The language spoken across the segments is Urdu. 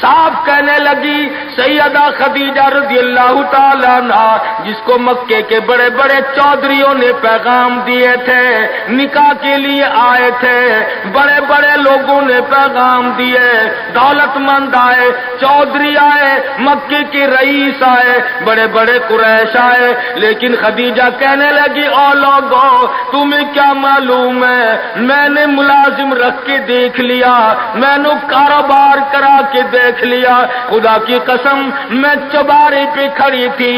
صاحب کہنے لگی سیدہ خدیجہ رضی اللہ تعالیٰ عنہا، جس کو مکے کے بڑے بڑے چودھریوں نے پیغام دیے تھے، نکاح کے لیے آئے تھے، بڑے بڑے لوگوں نے پیغام دیے، دولت مند آئے، چودھری آئے، مکے کے رئیس آئے، بڑے بڑے قریش آئے، لیکن خدیجہ کہنے لگی او لوگو تمہیں کیا معلوم ہے، میں نے ملازم رکھ کے دیکھ لیا، میں نے کاروبار کرا کے دیکھ لیا، خدا کی قسم میں چوبارے پہ کھڑی تھی،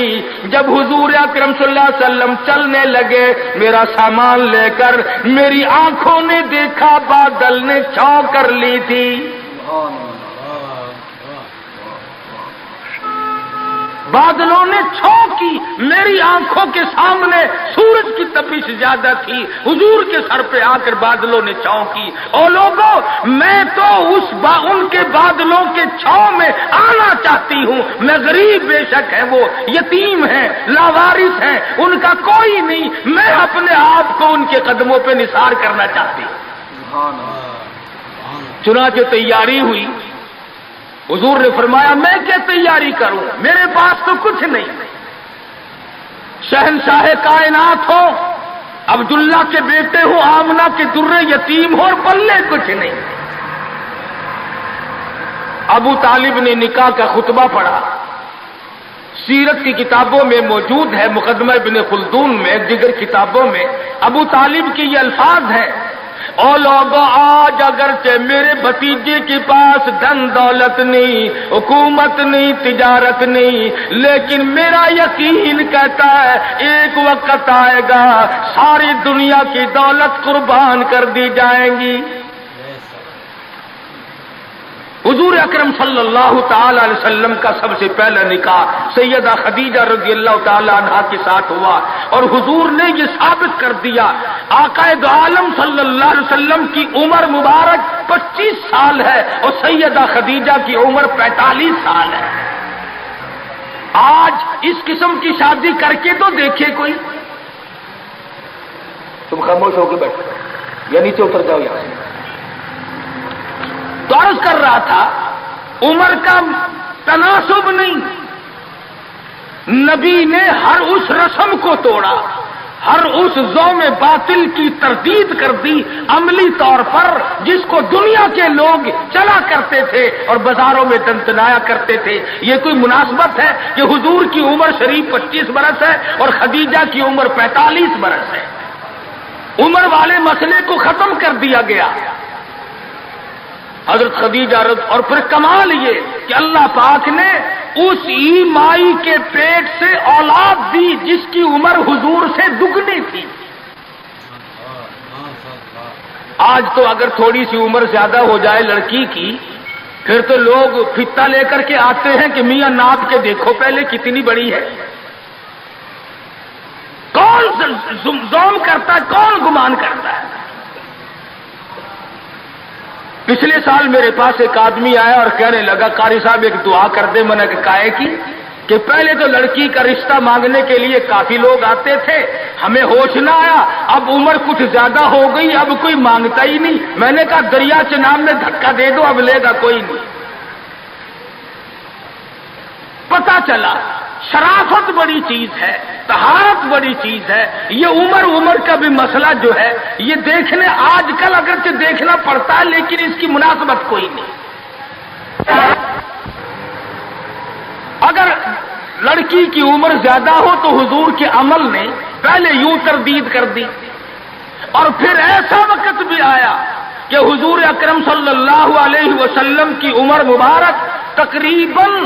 جب حضور اکرم صلی اللہ علیہ وسلم چلنے لگے میرا سامان لے کر، میری آنکھوں نے دیکھا بادل نے چھاؤں کر لی تھی۔ بادلوں نے چھاؤں کی، میری آنکھوں کے سامنے سورج کی تپش زیادہ تھی، حضور کے سر پہ آ کر بادلوں نے چھاؤں کی۔ او لوگوں میں تو ان کے بادلوں کے چھاؤں میں آنا چاہتی ہوں، میں غریب بے شک ہے، وہ یتیم ہیں، لاوارث ہیں، ان کا کوئی نہیں، میں اپنے آپ کو ان کے قدموں پہ نثار کرنا چاہتی ہوں۔ چنانچہ تیاری ہوئی، حضور نے فرمایا میں کیا تیاری کروں، میرے پاس تو کچھ نہیں، شہنشاہ کائنات ہو، عبداللہ کے بیٹے ہو، آمنہ کے درے یتیم ہو اور پلے کچھ نہیں۔ ابو طالب نے نکاح کا خطبہ پڑھا، سیرت کی کتابوں میں موجود ہے، مقدمہ ابن خلدون میں، دیگر کتابوں میں ابو طالب کے یہ الفاظ ہیں، او لوگوں آج اگرچہ میرے بھتیجے کے پاس دھن دولت نہیں، حکومت نہیں، تجارت نہیں، لیکن میرا یقین کہتا ہے ایک وقت آئے گا ساری دنیا کی دولت قربان کر دی جائیں گی۔ حضور اکرم صلی اللہ تعالی علیہ وسلم کا سب سے پہلا نکاح سیدہ خدیجہ رضی اللہ تعالی عنہا کے ساتھ ہوا، اور حضور نے یہ ثابت کر دیا آقا دو عالم صلی اللہ علیہ وسلم کی عمر مبارک 25 سال ہے اور سیدہ خدیجہ کی عمر 45 سال ہے۔ آج اس قسم کی شادی کر کے تو دیکھے کوئی، تم خاموش ہو کے بیٹھو یا نیچے اتر جاؤ یہاں سے۔ تو عرض کر رہا تھا عمر کا تناسب نہیں، نبی نے ہر اس رسم کو توڑا، ہر اس ذوم باطل کی تردید کر دی عملی طور پر، جس کو دنیا کے لوگ چلا کرتے تھے اور بازاروں میں تنتنایا کرتے تھے۔ یہ کوئی مناسبت ہے کہ حضور کی عمر شریف 25 برس ہے اور خدیجہ کی عمر 45 برس ہے؟ عمر والے مسئلے کو ختم کر دیا گیا۔ حضرت خدیجہ اور پھر کمال یہ کہ اللہ پاک نے اس ہی مائی کے پیٹ سے اولاد دی جس کی عمر حضور سے دگنی تھی۔ آج تو اگر تھوڑی سی عمر زیادہ ہو جائے لڑکی کی، پھر تو لوگ فتا لے کر کے آتے ہیں کہ میاں ناپ کے دیکھو پہلے کتنی بڑی ہے۔ کون زوم کرتا ہے، کون گمان کرتا ہے؟ پچھلے سال میرے پاس ایک آدمی آیا اور کہنے لگا قاری صاحب ایک دعا کر دے۔ میں نے کہا کی کہ پہلے تو لڑکی کا رشتہ مانگنے کے لیے کافی لوگ آتے تھے، ہمیں ہوش نہ آیا، اب عمر کچھ زیادہ ہو گئی، اب کوئی مانگتا ہی نہیں۔ میں نے کہا دریا چناب میں دھکا دے دو، اب لے گا کوئی نہیں۔ پتہ چلا شرافت بڑی چیز ہے، طہارت بڑی چیز ہے، یہ عمر کا بھی مسئلہ جو ہے یہ دیکھنے آج کل اگرچہ دیکھنا پڑتا ہے لیکن اس کی مناسبت کوئی نہیں۔ اگر لڑکی کی عمر زیادہ ہو تو حضور کے عمل نے پہلے یوں تردید کر دی، اور پھر ایسا وقت بھی آیا کہ حضور اکرم صلی اللہ علیہ وسلم کی عمر مبارک تقریباً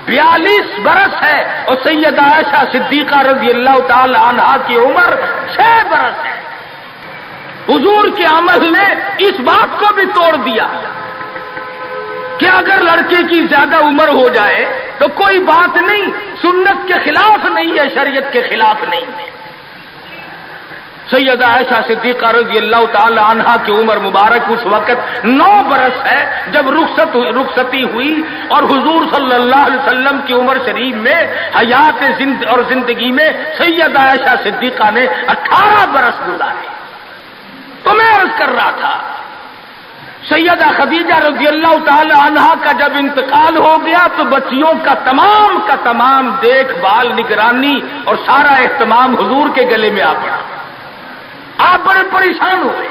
42 برس ہے اور سیدہ عائشہ صدیقہ رضی اللہ تعالی عنہا کی عمر 6 برس ہے۔ حضور کے عمل نے اس بات کو بھی توڑ دیا کہ اگر لڑکے کی زیادہ عمر ہو جائے تو کوئی بات نہیں، سنت کے خلاف نہیں ہے، شریعت کے خلاف نہیں ہے۔ سیدہ عائشہ صدیقہ رضی اللہ تعالی عنہا کی عمر مبارک اس وقت 9 برس ہے جب رخصتی ہوئی، اور حضور صلی اللہ علیہ وسلم کی عمر شریف میں حیات اور زندگی میں سیدہ عائشہ صدیقہ نے 18 برس گزارے۔ تو میں عرض کر رہا تھا سیدہ خدیجہ رضی اللہ تعالی عنہا کا جب انتقال ہو گیا تو بچیوں کا تمام دیکھ بھال، نگرانی اور سارا اہتمام حضور کے گلے میں آ پڑا. آپ بڑے پریشان ہوئے،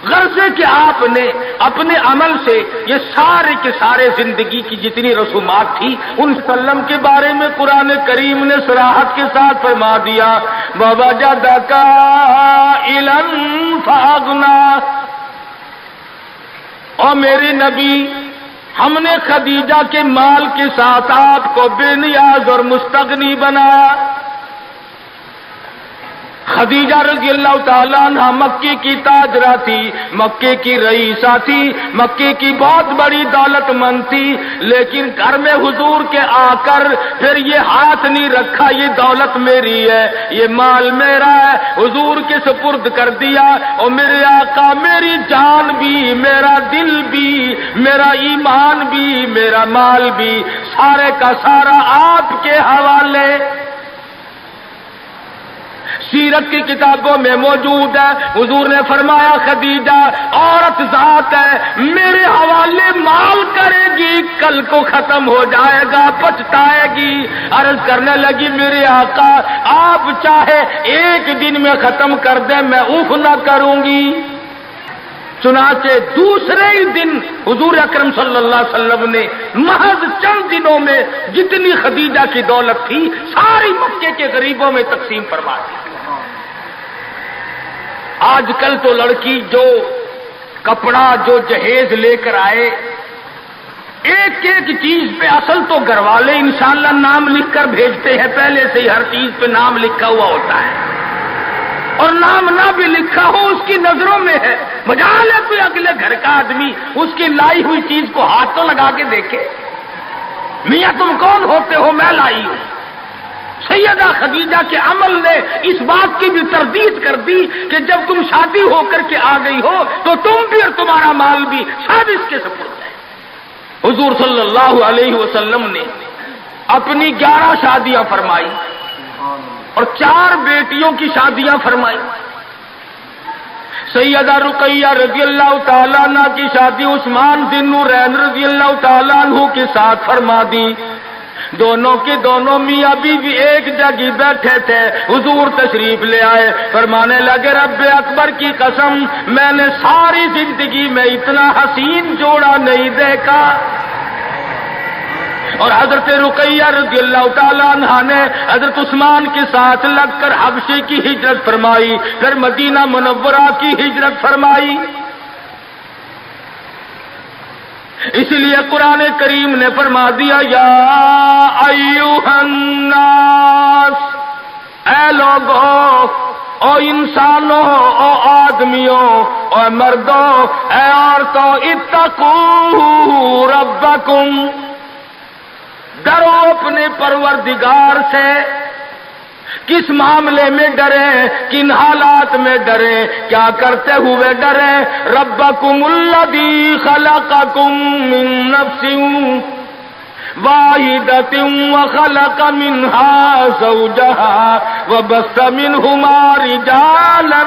غرضے کہ آپ نے اپنے عمل سے یہ سارے کے سارے زندگی کی جتنی رسومات تھی ان سلم کے بارے میں قرآن کریم نے صراحت کے ساتھ فرما دیا، وَوَجَدَكَ عَائِلًا فَأَغْنَىٰ. اور میرے نبی، ہم نے خدیجہ کے مال کے ساتھ آپ کو بے نیاز اور مستغنی بنایا. خدیجہ رضی اللہ تعالیٰ عنہ مکے کی تاجرہ تھی، مکے کی رئیسہ تھی، مکے کی بہت بڑی دولت مند تھی، لیکن گھر میں حضور کے آ کر پھر یہ ہاتھ نہیں رکھا یہ دولت میری ہے، یہ مال میرا ہے، حضور کے سپرد کر دیا. اور میرے آقا میری جان بھی، میرا دل بھی، میرا ایمان بھی، میرا مال بھی، سارے کا سارا آپ کے حوالے. سیرت کی کتابوں میں موجود ہے، حضور نے فرمایا خدیجہ عورت ذات ہے، میرے حوالے مال کرے گی، کل کو ختم ہو جائے گا، پچھتائے گی. عرض کرنے لگی میرے آقا آپ چاہے ایک دن میں ختم کر دیں میں اوف نہ کروں گی. چنانچہ دوسرے ہی دن حضور اکرم صلی اللہ علیہ وسلم نے محض چند دنوں میں جتنی خدیجہ کی دولت تھی ساری مکے کے غریبوں میں تقسیم فرما دی. آج کل تو لڑکی جو کپڑا جو جہیز لے کر آئے، ایک ایک چیز پہ اصل تو گھر والے انشاءاللہ نام لکھ کر بھیجتے ہیں، پہلے سے ہی ہر چیز پہ نام لکھا ہوا ہوتا ہے، اور نام نہ بھی لکھا ہو اس کی نظروں میں ہے. مجال ہے کوئی اگلے گھر کا آدمی اس کی لائی ہوئی چیز کو ہاتھ تو لگا کے دیکھے، میاں تم کون ہوتے ہو، میں لائی ہوں. سیدہ خدیجہ کے عمل نے اس بات کی بھی تردید کر دی کہ جب تم شادی ہو کر کے آ گئی ہو تو تم بھی اور تمہارا مال بھی سب اس کے سپرد ہے. حضور صلی اللہ علیہ وسلم نے اپنی 11 شادیاں فرمائی اور 4 بیٹیوں کی شادیاں فرمائی. سیدہ رقیہ رضی اللہ تعالیٰ عنہ کی شادی عثمان ذی النورین رضی اللہ تعالیٰ عنہ کے ساتھ فرما دی. دونوں کے دونوں میاں بیوی ایک جگہ بیٹھے تھے، حضور تشریف لے آئے، فرمانے لگے رب اکبر کی قسم میں نے ساری زندگی میں اتنا حسین جوڑا نہیں دیکھا. اور حضرت رقیہ رضی اللہ تعالیٰ عنہ نے حضرت عثمان کے ساتھ لگ کر حبشے کی ہجرت فرمائی، پھر مدینہ منورہ کی ہجرت فرمائی. اس لیے قرآن کریم نے فرما دیا یا ایھا الناس، اے لوگوں، او انسانوں، او آدمیوں، او مردوں، اے عورتوں، اتقوا ربکم، ڈرو اپنے پروردگار سے. کس معاملے میں ڈریں، کن حالات میں ڈریں، کیا کرتے ہوئے ڈریں؟ ربکم الذی خلقکم من نفس واحدۃ وخلق منها زوجها وبث منهما رجالا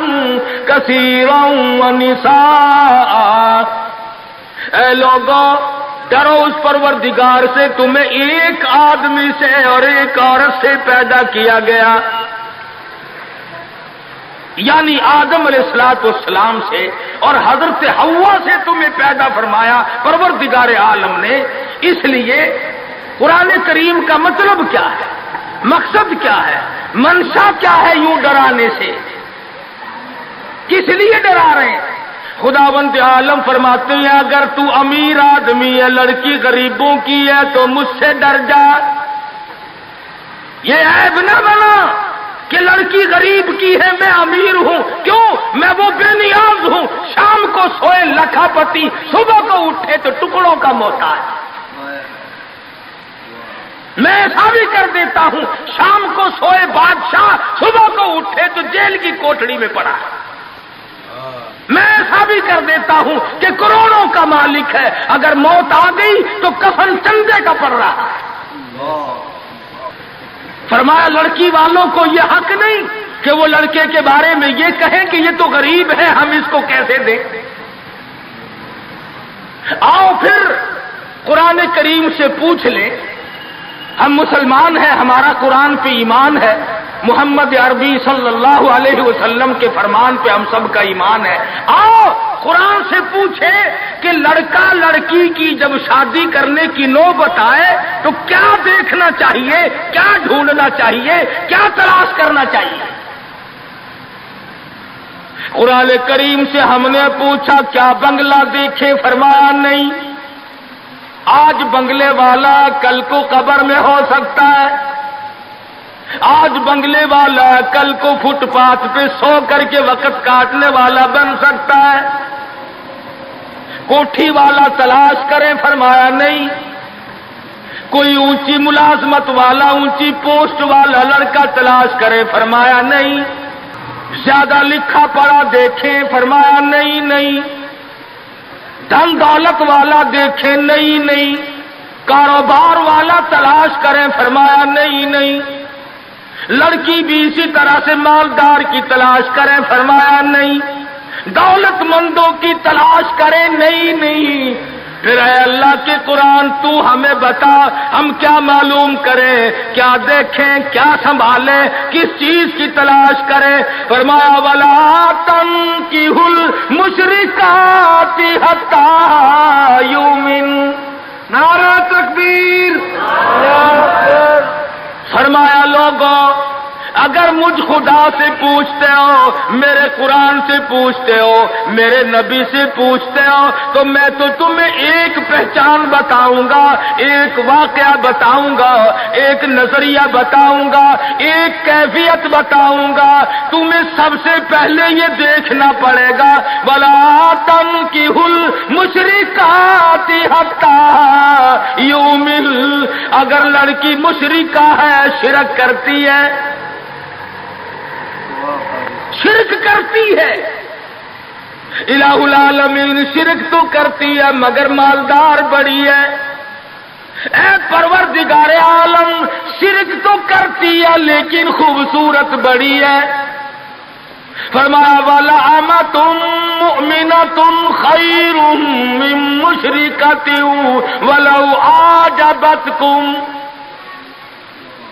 کثیرا ونساء. اے لوگوں ڈرو اس پروردگار سے، تمہیں ایک آدمی سے اور ایک عورت سے پیدا کیا گیا، یعنی آدم علیہ السلام سے، اور حضرت حوا سے تمہیں پیدا فرمایا پروردگار عالم نے. اس لیے قرآن کریم کا مطلب کیا ہے، مقصد کیا ہے، منشا کیا ہے یوں ڈرانے سے، کس لیے ڈرا رہے ہیں؟ خداوند عالم فرماتے ہیں اگر تو امیر آدمی ہے، لڑکی غریبوں کی ہے تو مجھ سے ڈر جا. یہ عیب نہ بنا کہ لڑکی غریب کی ہے میں امیر ہوں، کیوں؟ میں وہ بے نیاز ہوں، شام کو سوئے لکھا پتی، صبح کو اٹھے تو ٹکڑوں کا محتاج. میں ایسا بھی کر دیتا ہوں، شام کو سوئے بادشاہ، صبح کو اٹھے تو جیل کی کوٹڑی میں پڑا. میں ایسا بھی کر دیتا ہوں کہ کروڑوں کا مالک ہے، اگر موت آ گئی تو کفن چندے کا پڑ رہا ہے. فرمایا لڑکی والوں کو یہ حق نہیں کہ وہ لڑکے کے بارے میں یہ کہیں کہ یہ تو غریب ہے ہم اس کو کیسے دیں. آؤ پھر قرآن کریم سے پوچھ لیں، ہم مسلمان ہیں، ہمارا قرآن پہ ایمان ہے، محمد عربی صلی اللہ علیہ وسلم کے فرمان پہ ہم سب کا ایمان ہے۔ آؤ قرآن سے پوچھیں کہ لڑکا لڑکی کی جب شادی کرنے کی نوبت آئے تو کیا دیکھنا چاہیے، کیا ڈھونڈنا چاہیے، کیا تلاش کرنا چاہیے۔ قرآن کریم سے ہم نے پوچھا کیا بنگلہ دیکھے، فرمایا نہیں۔ آج بنگلے والا کل کو قبر میں ہو سکتا ہے، آج بنگلے والا کل کو فٹ پاتھ پہ سو کر کے وقت کاٹنے والا بن سکتا ہے۔ کوٹھی والا تلاش کریں، فرمایا نہیں۔ کوئی اونچی ملازمت والا، اونچی پوسٹ والا لڑکا تلاش کرے، فرمایا نہیں۔ زیادہ لکھا پڑھا دیکھیں، فرمایا نہیں۔ دھن دولت والا دیکھیں، نہیں۔ کاروبار والا تلاش کریں، فرمایا نہیں۔ لڑکی بھی اسی طرح سے مالدار کی تلاش کریں، فرمایا نہیں۔ دولت مندوں کی تلاش کریں، نہیں۔ پھر اے اللہ کے قرآن تو ہمیں بتا، ہم کیا معلوم کریں، کیا دیکھیں، کیا سنبھالیں، کس چیز کی تلاش کریں۔ فرمایا وَلَا تَنكِحُوا الْمُشْرِكَاتِ حَتَّىٰ يُؤْمِنَّ۔ نعرہ تکبیر! فرمایا لوگوں، اگر مجھ خدا سے پوچھتے ہو، میرے قرآن سے پوچھتے ہو، میرے نبی سے پوچھتے ہو، تو میں تو تمہیں ایک پہچان بتاؤں گا، ایک واقعہ بتاؤں گا، ایک نظریہ بتاؤں گا، ایک کیفیت بتاؤں گا۔ تمہیں سب سے پہلے یہ دیکھنا پڑے گا وَلَا تَنكِحُوا الْمُشْرِكَاتِ حَتَّىٰ يُؤْمِنَ۔ اگر لڑکی مشرکہ ہے، شرک کرتی ہے، شرک کرتی ہے، الہ العالمین شرک تو کرتی ہے مگر مالدار بڑی ہے۔ اے پروردگار عالم، شرک تو کرتی ہے لیکن خوبصورت بڑی ہے۔ فرمایا وَلَأَمَةٌ مُؤْمِنَةٌ خَيْرٌ مِّن مُّشْرِكَةٍ وَلَوْ أَعْجَبَتْكُمْ۔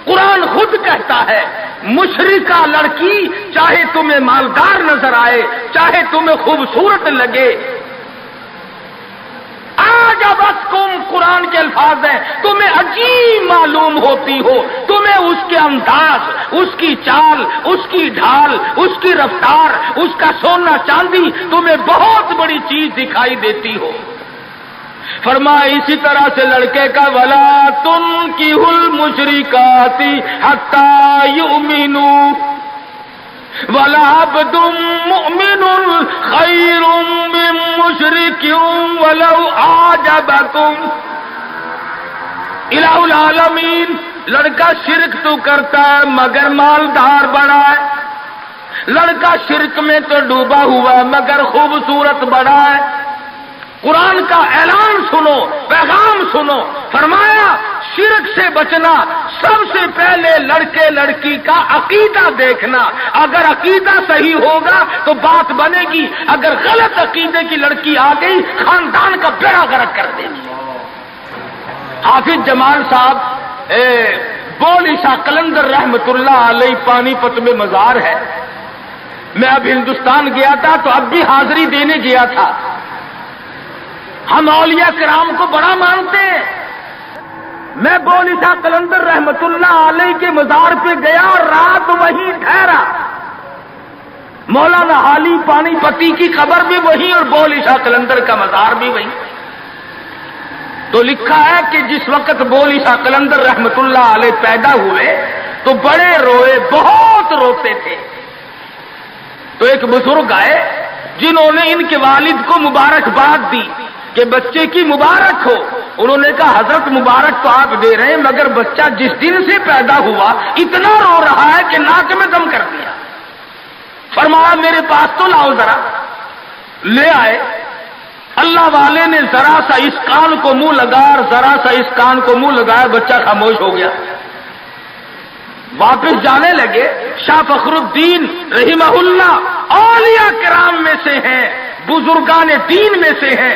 قرآن خود کہتا ہے مشرکہ لڑکی چاہے تمہیں مالدار نظر آئے، چاہے تمہیں خوبصورت لگے، اعجبتکم، قرآن کے الفاظ ہیں، تمہیں عجیب معلوم ہوتی ہو، تمہیں اس کے انداز، اس کی چال، اس کی ڈھال، اس کی رفتار، اس کا سونا چاندی تمہیں بہت بڑی چیز دکھائی دیتی ہو۔ فرمایا اسی طرح سے لڑکے کا وَلَا تُنكِحُوا الْمُشْرِكَاتِ حَتَّىٰ يُؤْمِنُوا وَلَعَبْدٌ مُؤْمِنٌ خَيْرٌ مِّن مُّشْرِكٍ وَلَوْ أَعْجَبَكُمْ۔ الہ العالمین، لڑکا شرک تو کرتا ہے مگر مالدار بڑا ہے، لڑکا شرک میں تو ڈوبا ہوا مگر خوبصورت بڑا ہے۔ قرآن کا اعلان سنو، پیغام سنو، فرمایا شرک سے بچنا، سب سے پہلے لڑکے لڑکی کا عقیدہ دیکھنا، اگر عقیدہ صحیح ہوگا تو بات بنے گی، اگر غلط عقیدے کی لڑکی آ گئی خاندان کا بیڑا غرق کر دے گی۔ حافظ جمال صاحب بولی شاہ قلندر رحمت اللہ علیہ پانی پت میں مزار ہے، میں اب ہندوستان گیا تھا تو اب بھی حاضری دینے گیا تھا۔ ہم اولیاء کرام کو بڑا مانتے ہیں، میں بولی شاہ قلندر رحمت اللہ علیہ کے مزار پہ گیا اور رات وہیں ٹھہرا۔ مولانا حالی پانی پتی کی قبر بھی وہیں اور بولی شاہ قلندر کا مزار بھی وہیں۔ تو لکھا ہے کہ جس وقت بولی شاہ قلندر رحمت اللہ علیہ پیدا ہوئے تو بڑے روئے، بہت روتے تھے۔ تو ایک بزرگ آئے جنہوں نے ان کے والد کو مبارکباد دی کہ بچے کی مبارک ہو۔ انہوں نے کہا حضرت مبارک تو آپ دے رہے ہیں مگر بچہ جس دن سے پیدا ہوا اتنا رو رہا ہے کہ ناک میں دم کر دیا۔ فرمایا میرے پاس تو لاؤ ذرا، لے آئے۔ اللہ والے نے ذرا سا اس کان کو منہ لگایا اور ذرا سا اس کان کو منہ لگایا، بچہ خاموش ہو گیا۔ واپس جانے لگے۔ شاہ فخر الدین رحمہ اللہ اولیاء کرام میں سے ہیں، بزرگان دین میں سے ہیں،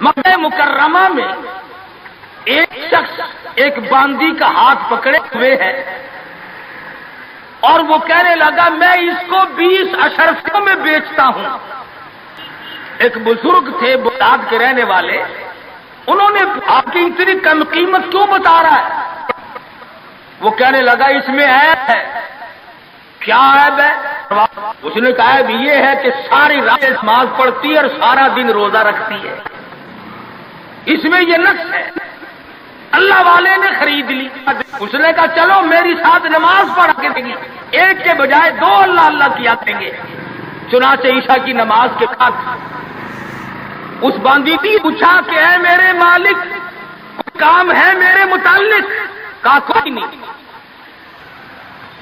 مکہ مکرمہ میں ایک شخص ایک باندی کا ہاتھ پکڑے ہوئے ہے اور وہ کہنے لگا میں اس کو 20 اشرفیوں میں بیچتا ہوں. ایک بزرگ تھے بغداد کے رہنے والے، انہوں نے آپ کی اتنی کم قیمت کیوں بتا رہا ہے؟ وہ کہنے لگا اس میں عیب ہے. کیا عیب ہے؟ اس نے کہا عیب یہ ہے کہ ساری رات نماز پڑھتی ہے اور سارا دن روزہ رکھتی ہے، اس میں یہ نقص ہے. اللہ والے نے خرید لی. اس نے کہا چلو میری ساتھ نماز پڑھ کے دیں گے، ایک کے بجائے 2 اللہ اللہ کیا کریں گے. چنانچہ عشاء کی نماز کے بعد اس باندی نے پوچھا کہ اے میرے مالک کوئی کام ہے میرے متعلق؟ کہا کوئی نہیں.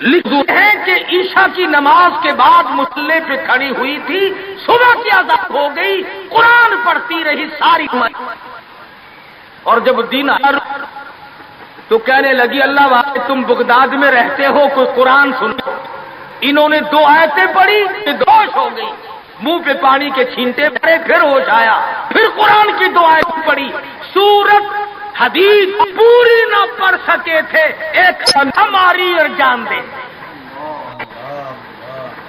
لکھ ہے کہ عشاء کی نماز کے بعد مصلی پہ کھڑی ہوئی تھی، صبح کی اذان ہو گئی، قرآن پڑھتی رہی ساری عمر، اور جب دن آیا تو کہنے لگی اللہ والے تم بغداد میں رہتے ہو، کوئی قرآن سنو. انہوں نے 2 آیتیں پڑھی، ہوش ہو گئی، منہ پہ پانی کے چھینٹے پڑے، پھر ہوش آیا، پھر قرآن کی 2 آیتیں پڑھی. سورت حدیث پوری نہ پڑھ سکے تھے، ایک ہماری اور جان دے.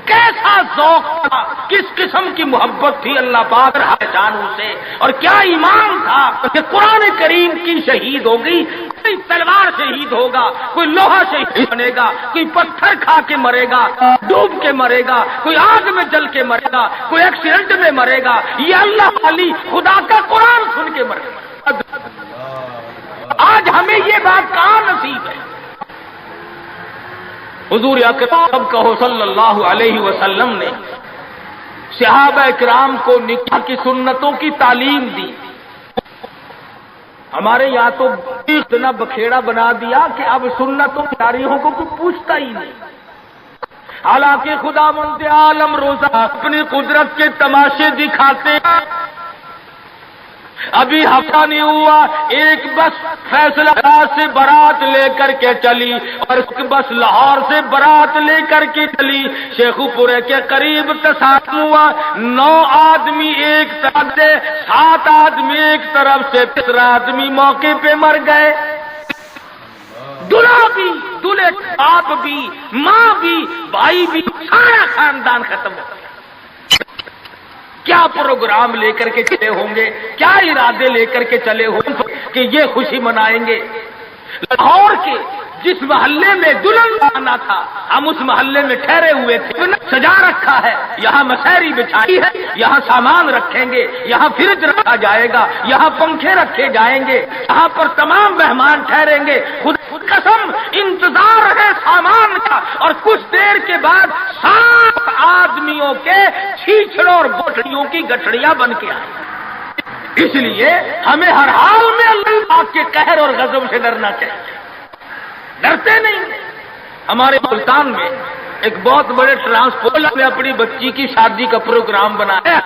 کیسا ذوق تھا، کس قسم کی محبت تھی اللہ پاک جانوں سے، اور کیا ایمان تھا کہ قرآن کریم کی شہید ہو گئی. کوئی تلوار شہید ہوگا، کوئی لوہا شہید بنے گا، کوئی پتھر کھا کے مرے گا، ڈوب کے مرے گا، کوئی آگ میں جل کے مرے گا، کوئی ایکسیڈنٹ میں مرے گا. یہ اللہ والی خدا کا قرآن سن کے مرے گا. آج ہمیں یہ بات کہاں نصیب ہے؟ حضور اکرم کہو صلی اللہ علیہ وسلم نے صحابہ کرام کو نکاح کی سنتوں کی تعلیم دی. ہمارے یہاں تو اتنا بکھیڑا بنا دیا کہ اب سنتوں تاریخوں کو کوئی پوچھتا ہی نہیں. حالانکہ خدا مند عالم روزہ اپنی قدرت کے تماشے دکھاتے. ابھی ہفتہ نہیں ہوا ایک بس فیصلہ آباد سے بارات لے کر کے چلی اور بس لاہور سے بارات لے کر کے چلی. شیخو پورے کے قریب تصادم ہوا، 9 آدمی ایک طرف سے، 7 آدمی ایک طرف سے، 3 آدمی موقع پہ مر گئے. دلہا بھی، دلہے باپ بھی، ماں بھی، بھائی بھی، سارا خاندان ختم ہو گیا. کیا پروگرام لے کر کے چلے ہوں گے، کیا ارادے لے کر کے چلے ہوں گے کہ یہ خوشی منائیں گے. لاہور کے جس محلے میں دلہن آنا تھا ہم اس محلے میں ٹھہرے ہوئے تھے، سجا رکھا ہے، یہاں مسحری بچھائی ہے، یہاں سامان رکھیں گے، یہاں فریج رکھا جائے گا، یہاں پنکھے رکھے جائیں گے، یہاں پر تمام مہمان ٹھہریں گے. خود قسم انتظار ہے سامان کا، اور کچھ دیر کے بعد 7 آدمیوں کے چھیچڑوں اور بوٹڑیوں کی گٹھڑیاں بن کے آئیں. اس لیے ہمیں ہر حال میں اللہ پاک کے قہر اور غضب سے ڈرنا چاہیے. ڈرتے نہیں. ہمارے ملتان میں ایک بہت بڑے ٹرانسپورٹ نے اپنی بچی کی شادی کا پروگرام بنایا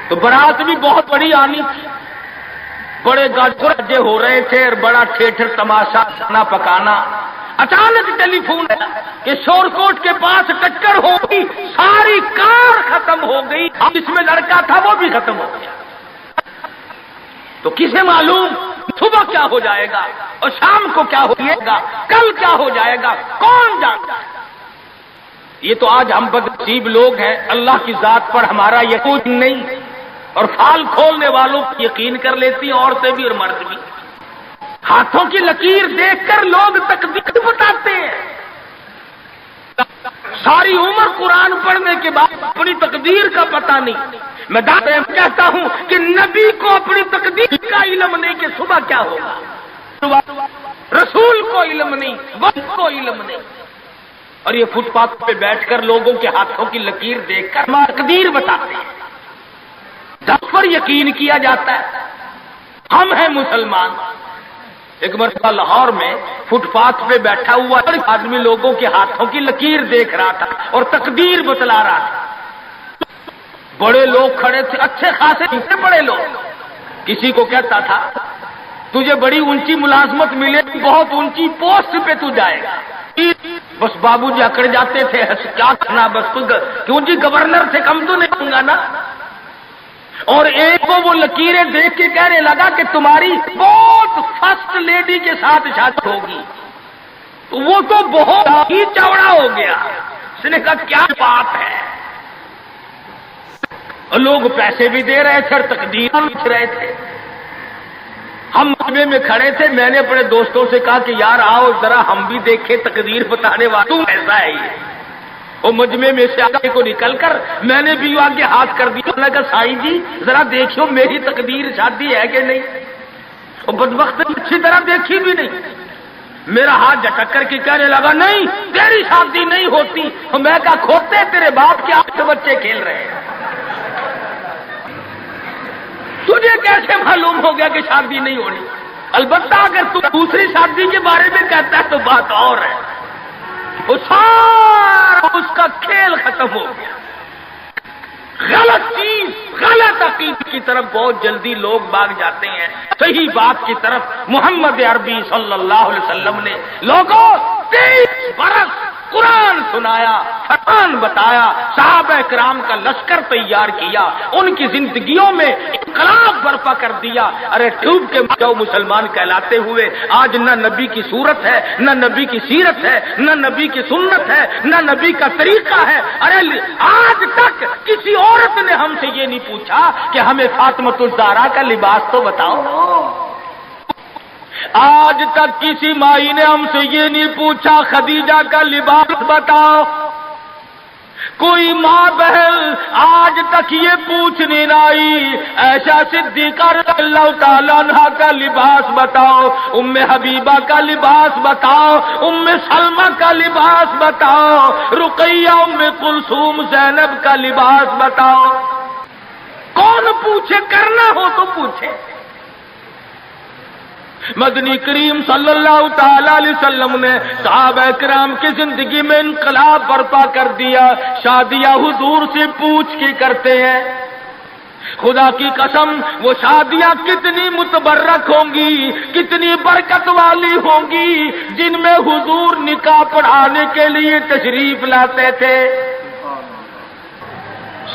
تو برات بھی بہت بڑی آنی تھی، بڑے گاجے ہو رہے تھے اور بڑا ٹھیٹر تماشا کھانا پکانا. اچانک ٹیلی فون کہ شور کوٹ کے پاس ٹکر ہو گئی، ساری کار ختم ہو گئی، جس میں لڑکا تھا وہ بھی ختم ہو گیا. تو کسے معلوم صبح کیا ہو جائے گا اور شام کو کیا ہو جائے گا، کل کیا ہو جائے گا، کون جانتا ہے. یہ تو آج ہم بدنصیب لوگ ہیں، اللہ کی ذات پر ہمارا یقین نہیں، اور فال کھولنے والوں کو یقین کر لیتی ہیں، عورتیں بھی اور مرد بھی. ہاتھوں کی لکیر دیکھ کر لوگ تقدیر بتاتے ہیں. ساری عمر قرآن پڑھنے کے بعد اپنی تقدیر کا پتہ نہیں. میں کہتا ہوں کہ نبی کو اپنی تقدیر کا علم نہیں کہ صبح کیا ہوگا، رسول کو علم نہیں، وقت کو علم نہیں. اور یہ فٹ پاتھ پہ بیٹھ کر لوگوں کے ہاتھوں کی لکیر دیکھ کر تقدیر بتاتے ہیں، جس پر یقین کیا جاتا ہے. ہم ہیں مسلمان. ایک مرتبہ لاہور میں فٹ پاتھ پہ بیٹھا ہوا آدمی لوگوں کے ہاتھوں کی لکیر دیکھ رہا تھا اور تقدیر بتلا رہا تھا. بڑے لوگ کھڑے تھے، اچھے خاصے اتنے بڑے لوگ. کسی کو کہتا تھا تجھے بڑی اونچی ملازمت ملے، بہت اونچی پوسٹ پہ تو جائے گا. بس بابو جی اکڑ جاتے تھے، کیا کرنا، بس کیوں جی گورنر سے کم تو نہیں ہوں گا نا. اور ایک کو وہ لکیریں دیکھ کے کہنے لگا کہ تمہاری بہت فرسٹ لیڈی کے ساتھ شادی ہوگی. وہ تو بہت ہی چوڑا ہو گیا. اس نے کہا کیا بات ہے. لوگ پیسے بھی دے رہے تھے اور تقدیر لکھ رہے تھے. ہم مجمع میں کھڑے تھے. میں نے اپنے دوستوں سے کہا کہ یار آؤ ذرا ہم بھی دیکھیں تقدیر بتانے والا ایسا ہے یہ. وہ مجمع میں سے آگے کو نکل کر میں نے بھی آگے ہاتھ کر دیا. میں نے کہا سائی جی ذرا دیکھو میری تقدیر شادی ہے کہ نہیں. وہ بدبخت اچھی طرح دیکھی بھی نہیں. میرا ہاتھ جھٹک کر کے کہنے لگا نہیں تیری شادی نہیں ہوتی. میں کہا کھوتے تیرے باپ کے 8 بچے کھیل رہے ہیں. تجھے کیسے معلوم ہو گیا کہ شادی نہیں ہونی؟ البتہ اگر تو دوسری شادی کے بارے میں کہتا ہے تو بات اور ہے. وہ سارا اس کا کھیل ختم ہو گیا. غلط چیز غلط عقیدے کی طرف بہت جلدی لوگ بھاگ جاتے ہیں. صحیح بات کی طرف محمد عربی صلی اللہ علیہ وسلم نے لوگوں 23 برس قرآن سنایا، فرمان بتایا، صحابہ کرام کا لشکر تیار کیا، ان کی زندگیوں میں انقلاب برپا کر دیا. ارے ڈوب کے جو مسلمان کہلاتے ہوئے آج نہ نبی کی صورت ہے، نہ نبی کی سیرت ہے، نہ نبی کی سنت ہے، نہ نبی کا طریقہ ہے. ارے آج تک کسی عورت نے ہم سے یہ نہیں پوچھا کہ ہمیں فاطمۃ الزہرا کا لباس تو بتاؤ. آج تک کسی مائی نے ہم سے یہ نہیں پوچھا خدیجہ کا لباس بتاؤ. کوئی ماں بہن آج تک یہ پوچھنے نہ آئی ایسا صدیقہ رضی اللہ تعالیٰ عنہ کا لباس بتاؤ، ام حبیبہ کا لباس بتاؤ، ام سلمہ کا لباس بتاؤ، رقیہ ام کلثوم زینب کا لباس بتاؤ. کون پوچھے؟ کرنا ہو تو پوچھے. مدنی کریم صلی اللہ تعالی علیہ وسلم نے صحابہ کرام کی زندگی میں انقلاب برپا کر دیا. شادیاں حضور سے پوچھ کے کرتے ہیں. خدا کی قسم وہ شادیاں کتنی متبرک ہوں گی، کتنی برکت والی ہوں گی جن میں حضور نکاح پڑھانے کے لیے تشریف لاتے تھے.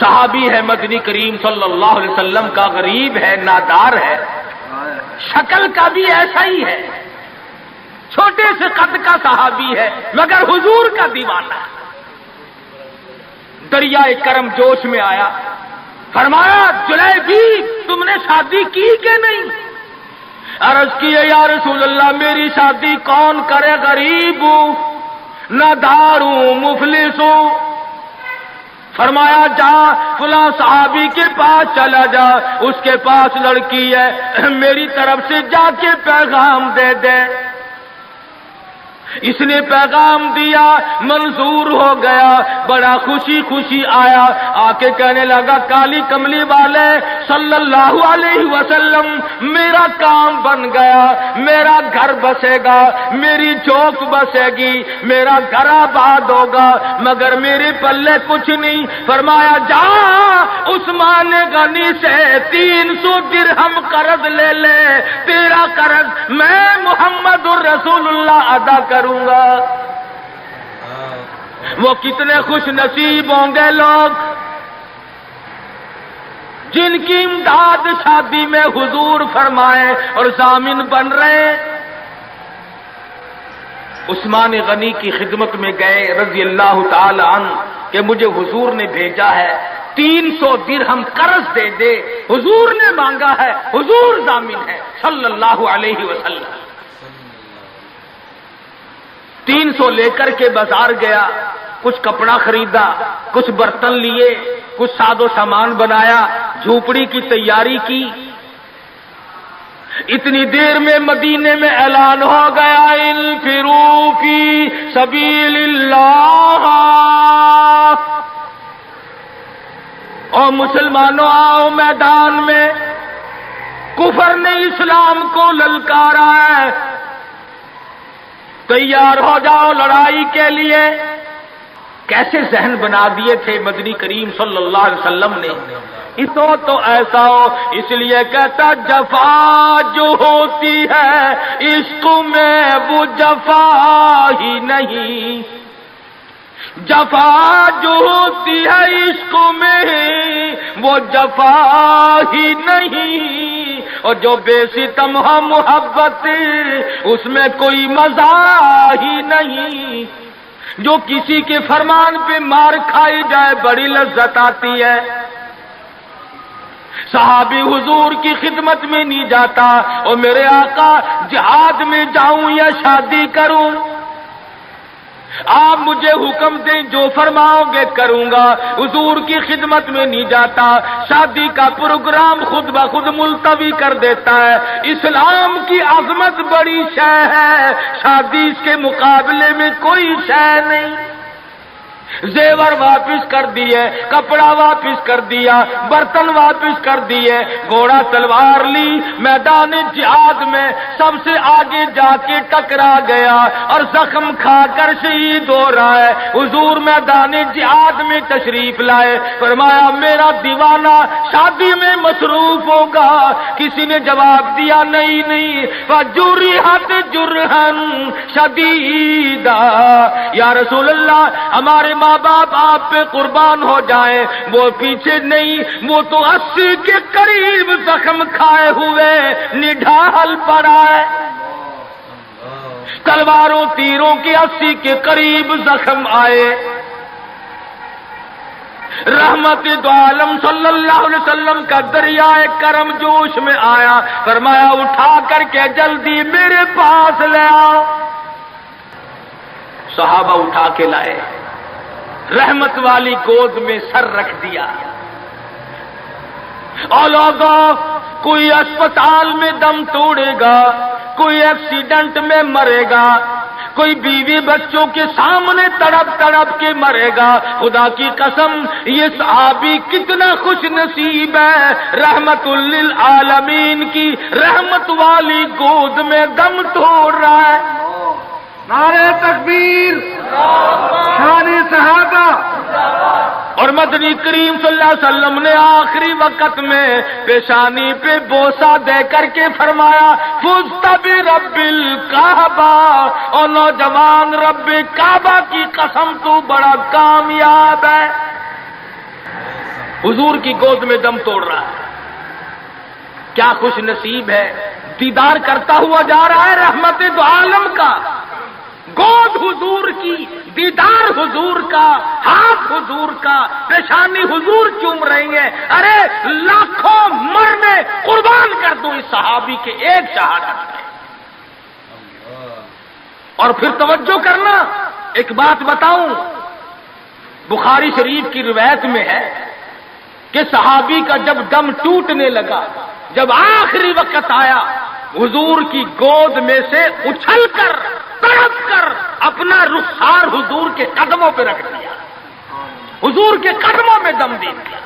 صحابی ہے مدنی کریم صلی اللہ علیہ وسلم کا، غریب ہے، نادار ہے، شکل کا بھی ایسا ہی ہے، چھوٹے سے قد کا صحابی ہے مگر حضور کا دیوانہ. دریائے کرم جوش میں آیا، فرمایا جلیبی تم نے شادی کی کہ نہیں؟ عرض کی یا رسول اللہ میری شادی کون کرے، غریب ہوں، نادار ہوں، مفلس ہوں. فرمایا جا فلاں صحابی کے پاس چلا جا، اس کے پاس لڑکی ہے، میری طرف سے جا کے پیغام دے دے. اس نے پیغام دیا، منظور ہو گیا، بڑا خوشی خوشی آیا، آ کے کہنے لگا کالی کملی والے صلی اللہ علیہ وسلم میرا کام بن گیا، میرا گھر بسے گا، میری چوک بسے گی، میرا گھر آباد ہوگا، مگر میرے پلے کچھ نہیں. فرمایا جا عثمان غنی سے 300 درہم قرض لے لے، تیرا قرض میں محمد الرسول اللہ ادا کروں گا. وہ کتنے خوش نصیب ہوں گے لوگ جن کی امداد شادی میں حضور فرمائے اور ضامن بن رہے. عثمان غنی کی خدمت میں گئے رضی اللہ تعالی عنہ کہ مجھے حضور نے بھیجا ہے 300 درہم قرض دے دے. حضور نے مانگا ہے، حضور ضامن ہے صلی اللہ علیہ وسلم. 300 لے کر کے بازار گیا، کچھ کپڑا خریدا، کچھ برتن لیے، کچھ ساز و سامان بنایا، جھوپڑی کی تیاری کی. اتنی دیر میں مدینے میں اعلان ہو گیا انفروا فی سبیل اللہ، اور مسلمانوں آؤ میدان میں. کفر نے اسلام کو للکارا ہے، تیار ہو جاؤ لڑائی کے لیے. کیسے ذہن بنا دیے تھے مدنی کریم صلی اللہ علیہ وسلم نے. تو ایسا ہو، اس لیے کہتا جفا جو ہوتی ہے عشق میں وہ جفا ہی نہیں. جفا جو ہوتی ہے عشق میں وہ جفا ہی نہیں، اور جو بے ستم ہو محبت اس میں کوئی مزہ ہی نہیں، جو کسی کے فرمان پہ مار کھائی جائے بڑی لذت آتی ہے۔ صحابی حضور کی خدمت میں نہیں جاتا اور میرے آقا جہاد میں جاؤں یا شادی کروں، آپ مجھے حکم دیں جو فرماؤ گے کروں گا۔ حضور کی خدمت میں نہیں جاتا، شادی کا پروگرام خود بخود ملتوی کر دیتا ہے۔ اسلام کی عظمت بڑی شے ہے، شادی اس کے مقابلے میں کوئی شے نہیں۔ زیور واپس کر دیے، کپڑا واپس کر دیا، برتن واپس کر دیے، گھوڑا تلوار لی، میدان جہاد میں سب سے آگے جا کے ٹکرا گیا اور زخم کھا کر شہید ہو رہا ہے۔ حضور میدان جہاد میں تشریف لائے، فرمایا میرا دیوانہ شادی میں مصروف ہوگا۔ کسی نے جواب دیا نہیں، فجرحت جرحن شدیدا، یا رسول اللہ ہمارے ماں باپ آپ پہ قربان ہو جائیں، وہ پیچھے نہیں، وہ تو 80 کے قریب زخم کھائے ہوئے نڈھال پڑا ہے، تلواروں تیروں کے 80 کے قریب زخم آئے۔ رحمت دو عالم صلی اللہ علیہ وسلم کا دریائے کرم جوش میں آیا، فرمایا اٹھا کر کے جلدی میرے پاس لے آؤ۔ صحابہ اٹھا کے لائے، رحمت والی گود میں سر رکھ دیا۔ اور لوگوں، کوئی اسپتال میں دم توڑے گا، کوئی ایکسیڈنٹ میں مرے گا، کوئی بیوی بچوں کے سامنے تڑپ تڑپ کے مرے گا۔ خدا کی قسم یہ صحابی کتنا خوش نصیب ہے، رحمت للعالمین کی رحمت والی گود میں دم توڑ رہا ہے۔ نعرہ تکبیر، شان صحابہ۔ اور مدنی کریم صلی اللہ علیہ وسلم نے آخری وقت میں پیشانی پہ بوسہ دے کر کے فرمایا فزت برب الکعبہ، اور نوجوان رب کعبہ کی قسم تو بڑا کامیاب ہے۔ حضور کی گود میں دم توڑ رہا ہے، کیا خوش نصیب ہے، دیدار کرتا ہوا جا رہا ہے رحمت دو عالم کا، گود حضور کی، دیدار حضور کا، ہاتھ حضور کا، پیشانی حضور چوم رہی ہے۔ ارے لاکھوں مرنے قربان کر دوں اس صحابی کے ایک شہادت میں۔ اور پھر توجہ کرنا، ایک بات بتاؤں، بخاری شریف کی روایت میں ہے کہ صحابی کا جب دم ٹوٹنے لگا، جب آخری وقت آیا، حضور کی گود میں سے اچھل کر تڑپ کر اپنا رخسار حضور کے قدموں پہ رکھ دیا، حضور کے قدموں میں دم دے دیا۔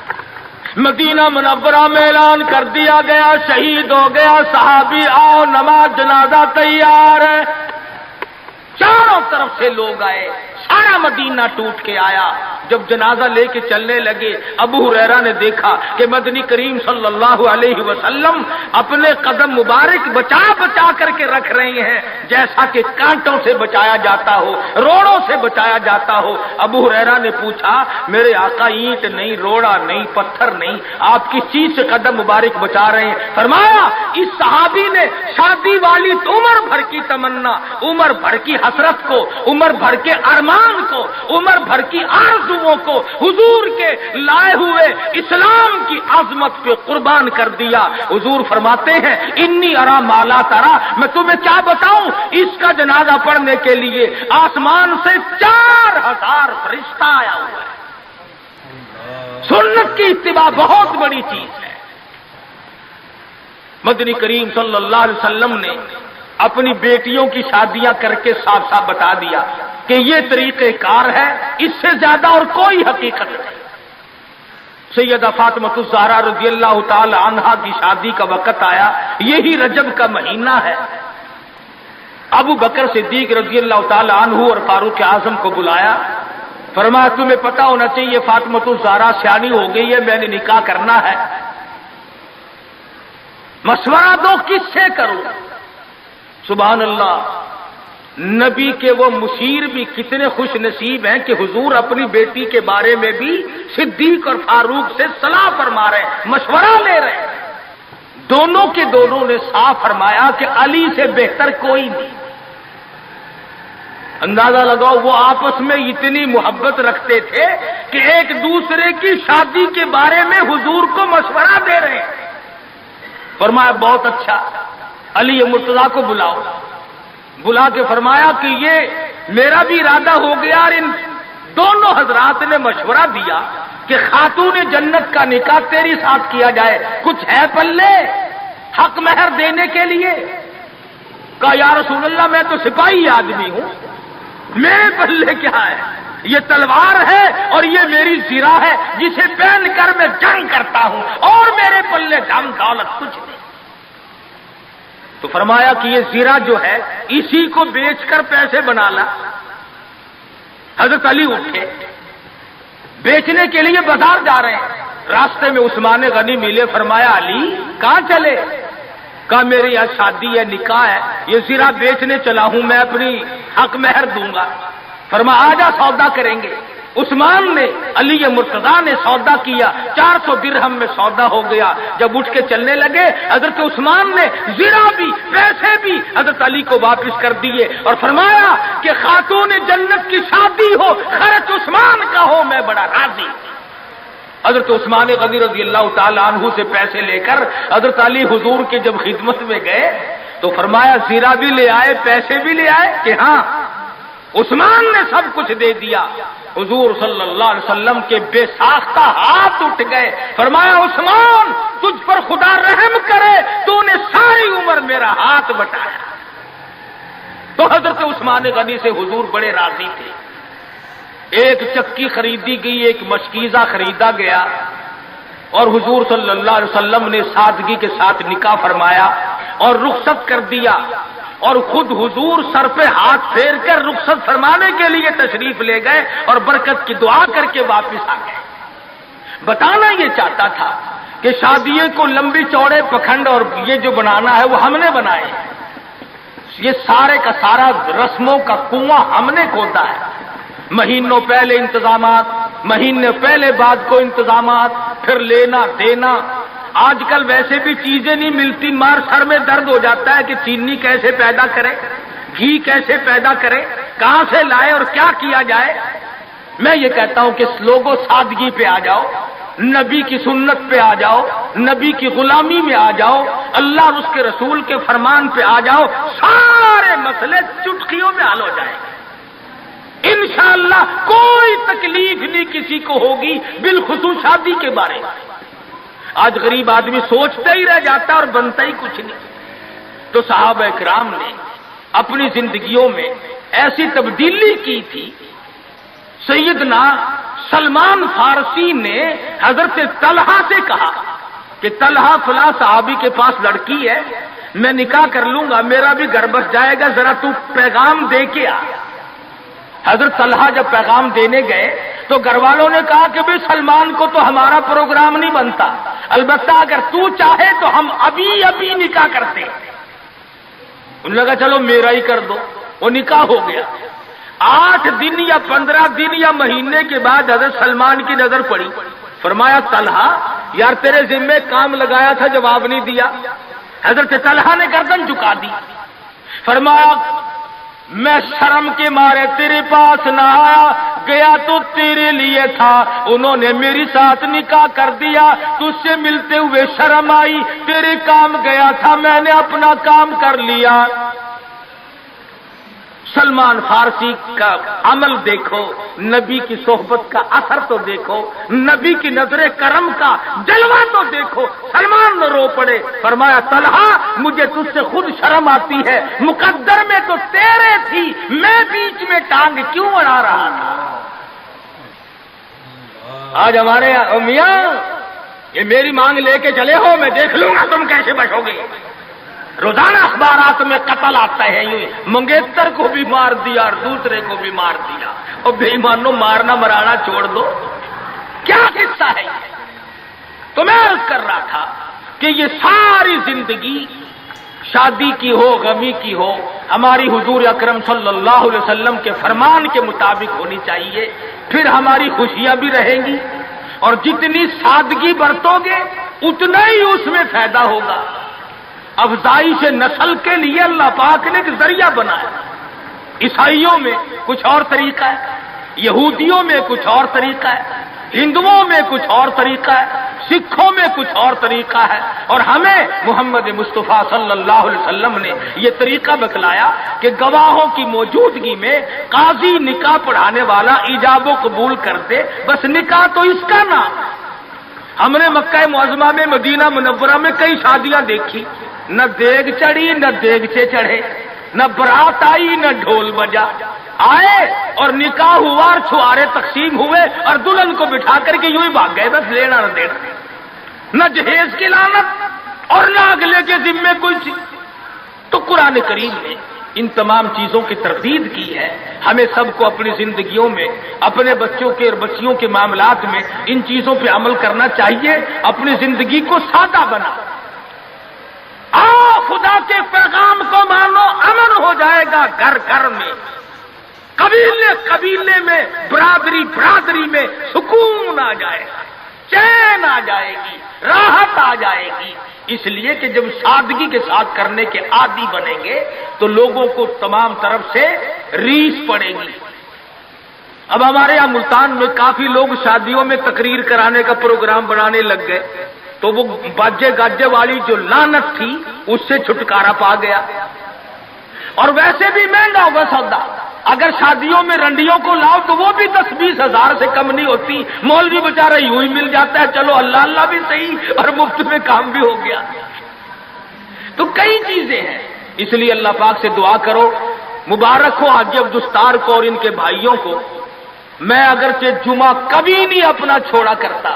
مدینہ منورہ میں اعلان کر دیا گیا شہید ہو گیا صحابی، آؤ نماز جنازہ تیار ہے۔ چاروں طرف سے لوگ آئے، سارا مدینہ ٹوٹ کے آیا۔ جب جنازہ لے کے چلنے لگے، ابو ہریرہ نے دیکھا کہ مدنی کریم صلی اللہ علیہ وسلم اپنے قدم مبارک بچا بچا کر کے رکھ رہے ہیں، جیسا کہ کانٹوں سے بچایا جاتا ہو، روڑوں سے بچایا جاتا ہو۔ ابو ہریرہ نے پوچھا میرے آقا اینٹ نہیں، روڑا نہیں، پتھر نہیں، آپ کس چیز سے قدم مبارک بچا رہے ہیں؟ فرمایا اس صحابی نے شادی والی عمر بھر کی تمنا، عمر بھر کی حسرت کو، عمر بھر کے ارمان کو، عمر بھر کی آرزوؤں کو حضور کے لائے ہوئے اسلام کی عظمت پہ قربان کر دیا۔ حضور فرماتے ہیں انی ارا ما لا ترا، میں تمہیں کیا بتاؤں، اس کا جنازہ پڑھنے کے لیے آسمان سے 4000 فرشتہ آیا ہوا ہے۔ سنت کی اتباع بہت بڑی چیز ہے۔ مدنی کریم صلی اللہ علیہ وسلم نے اپنی بیٹیوں کی شادیاں کر کے صاف صاف بتا دیا کہ یہ طریقہ کار ہے، اس سے زیادہ اور کوئی حقیقت نہیں۔ سیدہ فاطمہ الزہرا رضی اللہ تعالی عنہا کی شادی کا وقت آیا، یہی رجب کا مہینہ ہے۔ ابو بکر صدیق رضی اللہ تعالی عنہ اور فاروق اعظم کو بلایا، فرمایا تمہیں پتا ہونا چاہیے فاطمہ الزہرا سیانی ہو گئی ہے، میں نے نکاح کرنا ہے، مشورہ دو کس سے کروں؟ سبحان اللہ، نبی کے وہ مشیر بھی کتنے خوش نصیب ہیں کہ حضور اپنی بیٹی کے بارے میں بھی صدیق اور فاروق سے صلاح فرما رہے ہیں، مشورہ لے رہے ہیں۔ دونوں کے دونوں نے صاف فرمایا کہ علی سے بہتر کوئی نہیں۔ اندازہ لگاؤ وہ آپس میں اتنی محبت رکھتے تھے کہ ایک دوسرے کی شادی کے بارے میں حضور کو مشورہ دے رہے ہیں۔ فرمایا بہت اچھا، علی مرتضیٰ کو بلاؤ۔ بلا کے فرمایا کہ یہ میرا بھی ارادہ ہو گیا، اور ان دونوں حضرات نے مشورہ دیا کہ خاتون جنت کا نکاح تیری ساتھ کیا جائے، کچھ ہے پلے حق مہر دینے کے لیے؟ کہا یا رسول اللہ میں تو سپاہی آدمی ہوں، میرے پلے کیا ہے؟ یہ تلوار ہے اور یہ میری زرہ ہے جسے پہن کر میں جنگ کرتا ہوں، اور میرے پلے دم دولت کچھ نہیں۔ تو فرمایا کہ یہ زرہ جو ہے اسی کو بیچ کر پیسے بنا لا۔ حضرت علی اٹھے، بیچنے کے لیے بازار جا رہے ہیں، راستے میں عثمان غنی ملے۔ فرمایا علی کہاں چلے؟ کہا میری یہاں شادی ہے، نکاح ہے، یہ زرہ بیچنے چلا ہوں، میں اپنی حق مہر دوں گا۔ فرمایا آجا سودا کریں گے۔ عثمان نے، علی مرتضیٰ نے سودا کیا، 400 درہم میں سودا ہو گیا۔ جب اٹھ کے چلنے لگے، حضرت عثمان نے زرہ بھی پیسے بھی حضرت علی کو واپس کر دیے اور فرمایا کہ خاتون جنت کی شادی ہو، خرچ عثمان کا ہو، میں بڑا راضی۔ حضرت عثمان غنی رضی اللہ تعالیٰ عنہ سے پیسے لے کر حضرت علی حضور کی جب خدمت میں گئے تو فرمایا زرہ بھی لے آئے، پیسے بھی لے آئے؟ کہ ہاں۔ عثمان نے سب کچھ دے دیا۔ حضور صلی اللہ علیہ وسلم کے بے ساختہ ہاتھ اٹھ گئے۔ فرمایا عثمان تجھ پر خدا رحم کرے، تو نے ساری عمر میرا ہاتھ بٹایا۔ تو حضرت عثمان غنی سے حضور بڑے راضی تھے۔ ایک چکی خریدی گئی، ایک مشکیزہ خریدا گیا، اور حضور صلی اللہ علیہ وسلم نے سادگی کے ساتھ نکاح فرمایا اور رخصت کر دیا، اور خود حضور سر پہ ہاتھ پھیر کر رخصت فرمانے کے لیے تشریف لے گئے اور برکت کی دعا کر کے واپس آ گئے۔ بتانا یہ چاہتا تھا کہ شادیوں کو لمبی چوڑے پکھنڈ اور یہ جو بنانا ہے وہ ہم نے بنائے، یہ سارے کا سارا رسموں کا کنواں ہم نے کھودا ہے۔ مہینوں پہلے انتظامات، مہینے پہلے بعد کو انتظامات، پھر لینا دینا۔ آج کل ویسے بھی چیزیں نہیں ملتی، مار سر میں درد ہو جاتا ہے کہ چینی کیسے پیدا کرے، گھی کیسے پیدا کرے، کہاں سے لائے اور کیا کیا جائے۔ میں یہ کہتا ہوں کہ لوگوں سادگی پہ آ جاؤ، نبی کی سنت پہ آ جاؤ، نبی کی غلامی میں آ جاؤ، اللہ اور اس کے رسول کے فرمان پہ آ جاؤ، سارے مسئلے چٹکیوں میں حل ہو جائیں گے انشاءاللہ۔ کوئی تکلیف نہیں کسی کو ہوگی، بالخصوص شادی کے بارے میں۔ آج غریب آدمی سوچتا ہی رہ جاتا اور بنتا ہی کچھ نہیں۔ تو صحابہ کرام نے اپنی زندگیوں میں ایسی تبدیلی کی تھی۔ سیدنا سلمان فارسی نے حضرت طلحہ سے کہا کہ طلحہ فلاں صحابی کے پاس لڑکی ہے، میں نکاح کر لوں گا، میرا بھی گھر بس جائے گا، ذرا تو پیغام دے کے آ۔ حضرت طلحہ جب پیغام دینے گئے تو گھر والوں نے کہا کہ بھئی سلمان کو تو ہمارا پروگرام نہیں بنتا، البتہ اگر تو چاہے تو ہم ابھی نکاح کرتے۔ انہوں نے کہا چلو میرا ہی کر دو۔ وہ نکاح ہو گیا۔ 8 دن یا 15 دن یا مہینے کے بعد حضرت سلمان کی نظر پڑی۔ فرمایا طلحہ یار تیرے ذمے کام لگایا تھا، جواب نہیں دیا۔ حضرت طلحہ نے گردن جھکا دی۔ فرمایا میں شرم کے مارے تیرے پاس نہ آیا، گیا تو تیرے لیے تھا، انہوں نے میری ساتھ نکاح کر دیا، تجھ سے ملتے ہوئے شرم آئی، تیرے کام گیا تھا، میں نے اپنا کام کر لیا۔ سلمان فارسی کا عمل دیکھو، نبی کی صحبت کا اثر تو دیکھو، نبی کی نظر کرم کا جلوہ تو دیکھو۔ سلمان نہ رو پڑے، فرمایا طلحہ مجھے تجھ سے خود شرم آتی ہے، مقدر میں تو تیرے تھی، میں بیچ میں ٹانگ کیوں اڑا رہا تھا۔ آج ہمارے میاں یہ میری مانگ لے کے چلے ہو، میں دیکھ لوں گا تم کیسے بچو گے۔ روزانہ اخبارات میں قتل آتا ہے، یوں منگیتر کو بھی مار دیا اور دوسرے کو بھی مار دیا۔ اور بے ایمانوں مارنا مرانا چھوڑ دو، کیا قصہ ہے یہ؟ تو میں عرض کر رہا تھا کہ یہ ساری زندگی شادی کی ہو غمی کی ہو ہماری حضور اکرم صلی اللہ علیہ وسلم کے فرمان کے مطابق ہونی چاہیے، پھر ہماری خوشیاں بھی رہیں گی، اور جتنی سادگی برتو گے اتنا ہی اس میں فائدہ ہوگا۔ افزائش نسل کے لیے اللہ پاک نے ایک ذریعہ بنایا۔ عیسائیوں میں کچھ اور طریقہ ہے، یہودیوں میں کچھ اور طریقہ ہے، ہندوؤں میں کچھ اور طریقہ ہے، سکھوں میں کچھ اور طریقہ ہے، اور ہمیں محمد مصطفیٰ صلی اللہ علیہ وسلم نے یہ طریقہ بتلایا کہ گواہوں کی موجودگی میں قاضی نکاح پڑھانے والا ایجاب و قبول کر دے، بس نکاح تو اس کا نام۔ ہم نے مکہ معظمہ میں مدینہ منورہ میں کئی شادیاں دیکھی، نہ دیگ چڑھی نہ دیگچے چڑھے، نہ برات آئی نہ ڈھول بجا، آئے اور نکاح ہوا اور چھوارے تقسیم ہوئے اور دلہن کو بٹھا کر کے یوں ہی بھاگ گئے، بس لینا نہ دینا، نہ جہیز کی لعنت اور نہ اگلے کے ذمے کوئی چیز۔ تو قرآن کریم نے ان تمام چیزوں کی تردید کی ہے۔ ہمیں سب کو اپنی زندگیوں میں، اپنے بچوں کے اور بچیوں کے معاملات میں ان چیزوں پہ عمل کرنا چاہیے، اپنی زندگی کو سادہ بنا۔ آؤ خدا کے پیغام کو مانو، امن ہو جائے گا گھر گھر میں، قبیلے قبیلے میں، برادری برادری میں سکون آ جائے گا، چین آ جائے گی، راحت آ جائے گی۔ اس لیے کہ جب سادگی کے ساتھ کرنے کے عادی بنیں گے تو لوگوں کو تمام طرف سے ریس پڑے گی۔ اب ہمارے یہاں ملتان میں کافی لوگ شادیوں میں تقریر کرانے کا پروگرام بنانے لگ گئے، تو وہ باجے گاجے والی جو لعنت تھی اس سے چھٹکارا پا گیا۔ اور ویسے بھی مہنگا ہوگا سودا، اگر شادیوں میں رنڈیوں کو لاؤ تو وہ بھی 10-20 ہزار سے کم نہیں ہوتی، مولوی بیچارہ یوں ہی مل جاتا ہے، چلو اللہ اللہ بھی صحیح اور مفت میں کام بھی ہو گیا۔ تو کئی چیزیں ہیں، اس لیے اللہ پاک سے دعا کرو، مبارک ہو حاجی عبدالستار کو اور ان کے بھائیوں کو۔ میں اگرچہ جمعہ کبھی نہیں اپنا چھوڑا کرتا،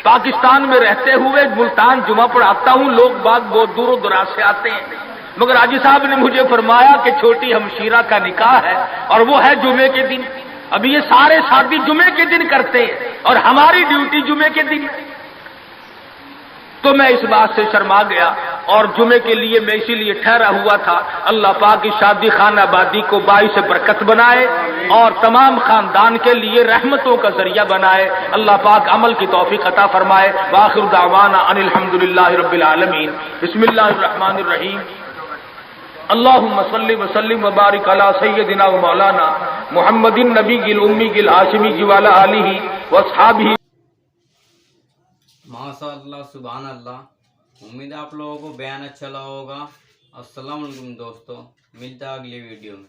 پاکستان میں رہتے ہوئے ملتان جمعہ پڑھاتا ہوں، لوگ باغ بہت دور و دراز سے آتے ہیں، مگر حاجی صاحب نے مجھے فرمایا کہ چھوٹی ہمشیرہ کا نکاح ہے اور وہ ہے جمعے کے دن۔ اب یہ سارے شادی جمعے کے دن کرتے ہیں اور ہماری ڈیوٹی جمعے کے دن، تو میں اس بات سے شرما گیا اور جمعے کے لیے میں اسی لیے ٹھہرا ہوا تھا۔ اللہ پاک کی شادی خانہ آبادی کو باعث برکت بنائے اور تمام خاندان کے لیے رحمتوں کا ذریعہ بنائے۔ اللہ پاک عمل کی توفیق عطا فرمائے۔ وآخر دعوانا ان الحمدللہ رب العالمین۔ بسم اللہ الرحمن الرحیم۔ اللہم صلی وسلم وبارک علی سیدنا و مولانا محمد النبی الامی الہاشمی وعلی آلہ واصحابہ۔ ماشاء اللہ، سبحان اللہ۔ امید ہے آپ لوگوں کو بیان اچھا لگا ہوگا۔ السلام علیکم دوستو، ملتا ہے اگلی ویڈیو میں۔